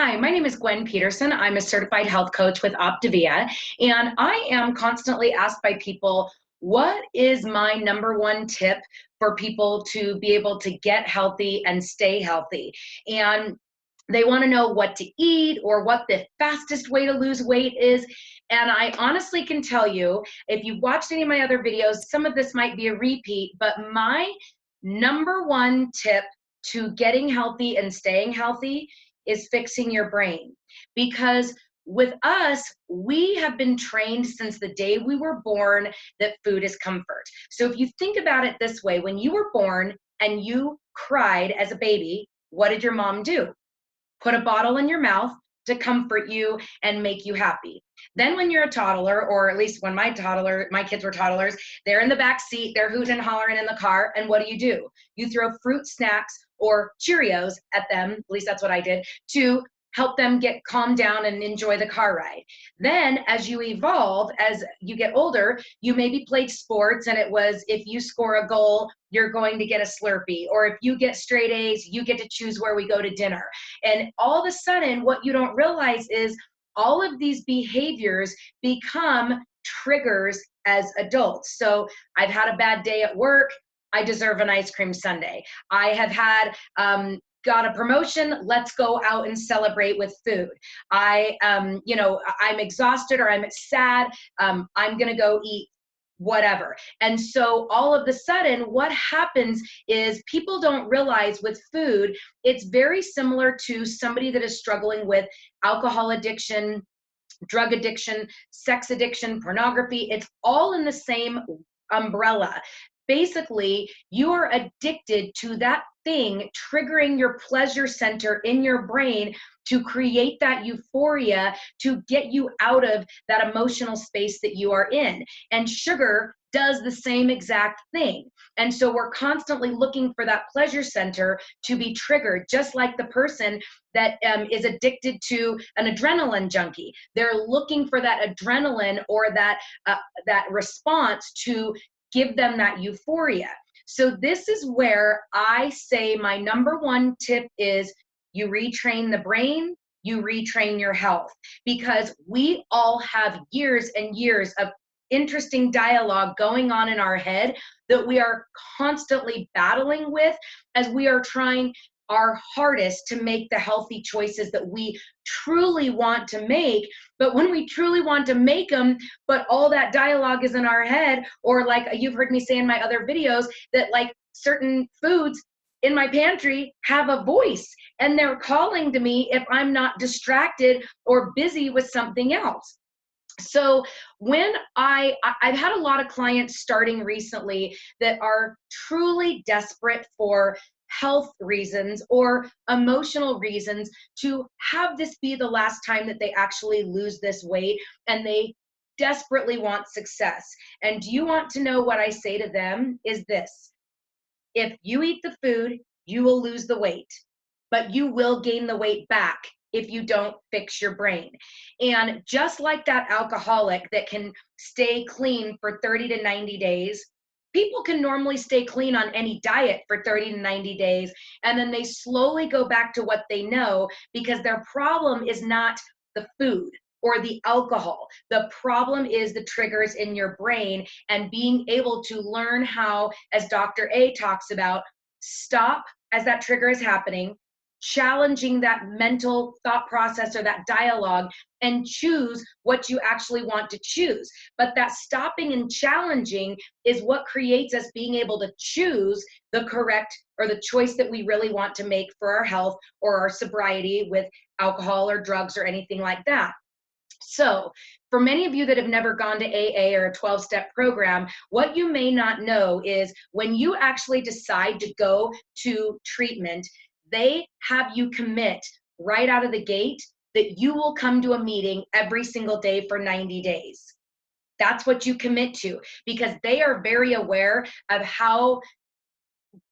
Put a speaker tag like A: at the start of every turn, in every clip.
A: Hi, my name is Gwen Peterson. I'm a certified health coach with Optavia, and I am constantly asked by people, what is my number one tip for people to be able to get healthy and stay healthy? And they want to know what to eat or what the fastest way to lose weight is. And I honestly can tell you, if you've watched any of my other videos, some of this might be a repeat, but my number one tip to getting healthy and staying healthy is fixing your brain. Because with us, we have been trained since the day we were born that food is comfort. So if you think about it this way, when you were born and you cried as a baby, what did your mom do? Put a bottle in your mouth to comfort you and make you happy. Then when you're a toddler, or at least when my kids were toddlers, they're in the back seat, they're hooting and hollering in the car, and what do? You throw fruit snacks or Cheerios at them, at least that's what I did, to help them get calmed down and enjoy the car ride. Then as you evolve, as you get older, you maybe played sports and it was, if you score a goal, you're going to get a Slurpee, or if you get straight A's, you get to choose where we go to dinner. And all of a sudden, what you don't realize is all of these behaviors become triggers as adults. So I've had a bad day at work, I deserve an ice cream sundae. I have had got a promotion, let's go out and celebrate with food. I'm exhausted or I'm sad, I'm gonna go eat whatever. And so all of a sudden, what happens is people don't realize with food, it's very similar to somebody that is struggling with alcohol addiction, drug addiction, sex addiction, pornography. It's all in the same umbrella. Basically, you are addicted to that thing triggering your pleasure center in your brain to create that euphoria to get you out of that emotional space that you are in. And sugar does the same exact thing. And so we're constantly looking for that pleasure center to be triggered, just like the person that is addicted to an adrenaline junkie. They're looking for that adrenaline or that response to give them that euphoria. So this is where I say my number one tip is you retrain the brain, you retrain your health, because we all have years and years of interesting dialogue going on in our head that we are constantly battling with as we are trying our hardest to make the healthy choices that we truly want to make. But when we truly want to make them, but all that dialogue is in our head, or like you've heard me say in my other videos, that like certain foods in my pantry have a voice and they're calling to me if I'm not distracted or busy with something else. So when I've had a lot of clients starting recently that are truly desperate for health reasons or emotional reasons to have this be the last time that they actually lose this weight, and they desperately want success. And do you want to know what I say to them is this: if you eat the food, you will lose the weight, but you will gain the weight back if you don't fix your brain. And just like that alcoholic that can stay clean for 30 to 90 days, people can normally stay clean on any diet for 30 to 90 days, and then they slowly go back to what they know, because their problem is not the food or the alcohol. The problem is the triggers in your brain, and being able to learn how, as Dr. A talks about, stop as that trigger is happening, challenging that mental thought process or that dialogue, and choose what you actually want to choose. But that stopping and challenging is what creates us being able to choose the correct or the choice that we really want to make for our health or our sobriety with alcohol or drugs or anything like that. So for many of you that have never gone to AA or a 12-step program, what you may not know is when you actually decide to go to treatment, they have you commit right out of the gate that you will come to a meeting every single day for 90 days. That's what you commit to, because they are very aware of how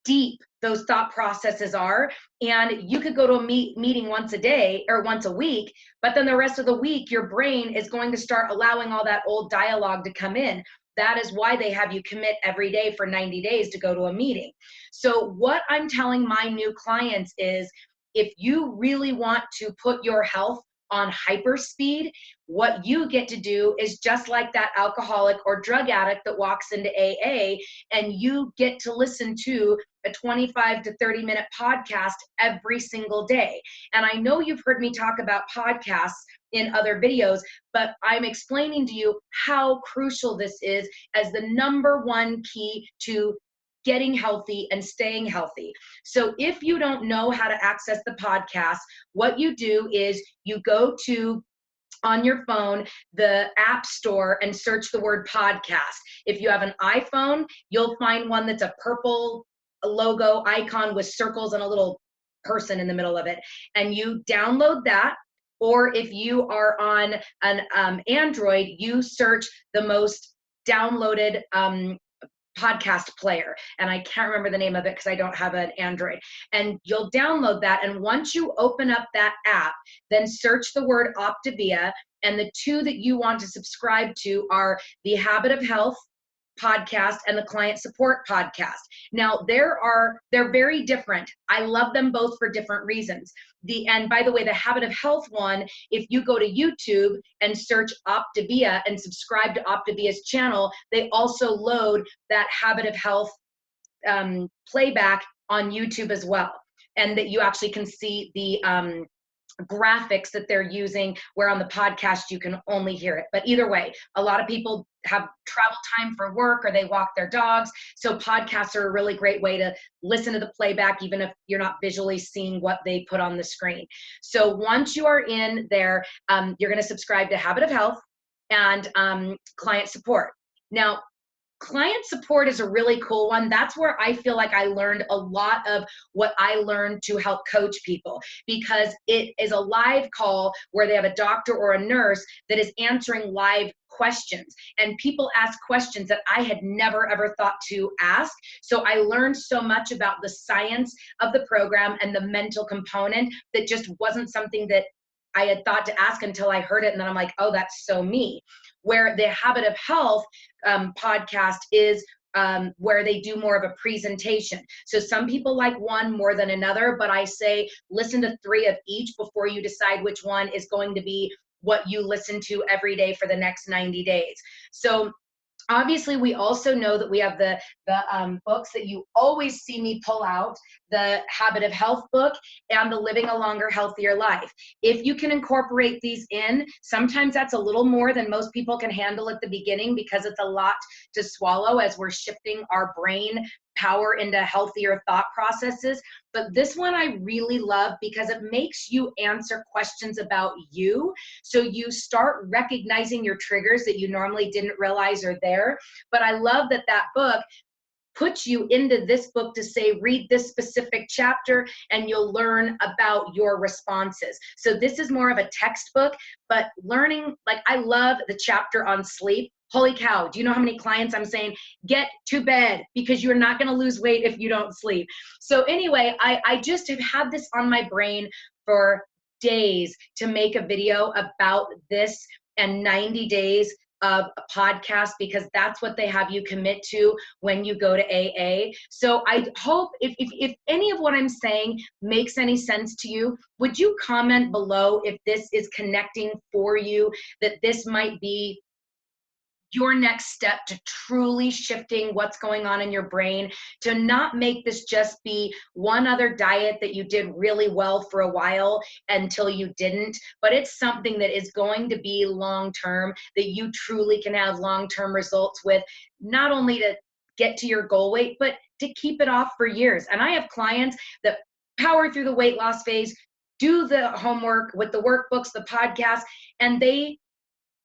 A: deep those thought processes are. And you could go to a meeting once a day or once a week, but then the rest of the week, your brain is going to start allowing all that old dialogue to come in. That is why they have you commit every day for 90 days to go to a meeting. So what I'm telling my new clients is, if you really want to put your health on hyperspeed, what you get to do is just like that alcoholic or drug addict that walks into AA, and you get to listen to a 25 to 30-minute podcast every single day. And I know you've heard me talk about podcasts in other videos, but I'm explaining to you how crucial this is as the number one key to getting healthy and staying healthy. So if you don't know how to access the podcast, what you do is you go to on your phone, the app store, and search the word podcast. If you have an iPhone, you'll find one that's a purple logo icon with circles and a little person in the middle of it. And you download that. Or if you are on an Android, you search the most downloaded podcast player, and I can't remember the name of it because I don't have an Android. And you'll download that, and once you open up that app, then search the word Optavia, and the two that you want to subscribe to are the Habit of Health podcast and the Client Support podcast. Now they're very different. I love them both for different reasons. And by the way, the Habit of Health one, if you go to YouTube and search Optavia and subscribe to Optavia's channel, they also load that Habit of Health playback on YouTube as well. And that you actually can see the graphics that they're using, where on the podcast you can only hear it. But either way, a lot of people have travel time for work or they walk their dogs. So podcasts are a really great way to listen to the playback, even if you're not visually seeing what they put on the screen. So once you are in there, you're going to subscribe to Habit of Health and Client Support. Now, Client Support is a really cool one. That's where I feel like I learned a lot of what I learned to help coach people, because it is a live call where they have a doctor or a nurse that is answering live questions, and people ask questions that I had never ever thought to ask. So I learned so much about the science of the program and the mental component that just wasn't something that I had thought to ask until I heard it, and then I'm like, oh, that's so me. Where the Habit of Health podcast is where they do more of a presentation. So some people like one more than another, but I say listen to 3 of each before you decide which one is going to be what you listen to every day for the next 90 days. So obviously, we also know that we have the books that you always see me pull out, the Habit of Health book and the Living a Longer, Healthier Life. If you can incorporate these in, sometimes that's a little more than most people can handle at the beginning, because it's a lot to swallow as we're shifting our brain power into healthier thought processes. But this one I really love because it makes you answer questions about you. So you start recognizing your triggers that you normally didn't realize are there. But I love that that book puts you into this book to say, read this specific chapter and you'll learn about your responses. So this is more of a textbook, but learning, like I love the chapter on sleep. Holy cow, do you know how many clients I'm saying, get to bed because you're not going to lose weight if you don't sleep. So anyway, I just have had this on my brain for days to make a video about this and 90 days of a podcast, because that's what they have you commit to when you go to AA. So I hope if any of what I'm saying makes any sense to you, would you comment below if this is connecting for you, that this might be your next step to truly shifting what's going on in your brain, to not make this just be one other diet that you did really well for a while until you didn't, but it's something that is going to be long-term, that you truly can have long-term results with, not only to get to your goal weight, but to keep it off for years. And I have clients that power through the weight loss phase, do the homework with the workbooks, the podcast, and they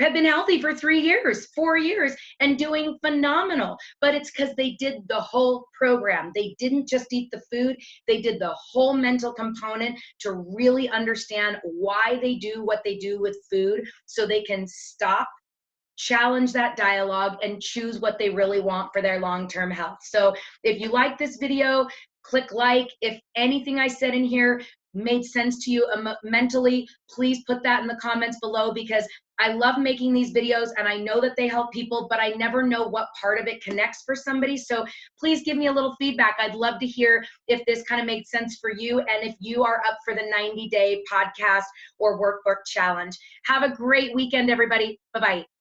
A: have been healthy for 3 years, 4 years, and doing phenomenal. But it's because they did the whole program. They didn't just eat the food. They did the whole mental component to really understand why they do what they do with food, so they can stop, challenge that dialogue, and choose what they really want for their long-term health. So if you like this video, click like. If anything I said in here made sense to you mentally, please put that in the comments below, because I love making these videos and I know that they help people, but I never know what part of it connects for somebody. So please give me a little feedback. I'd love to hear if this kind of made sense for you and if you are up for the 90-day podcast or workbook challenge. Have a great weekend, everybody. Bye-bye.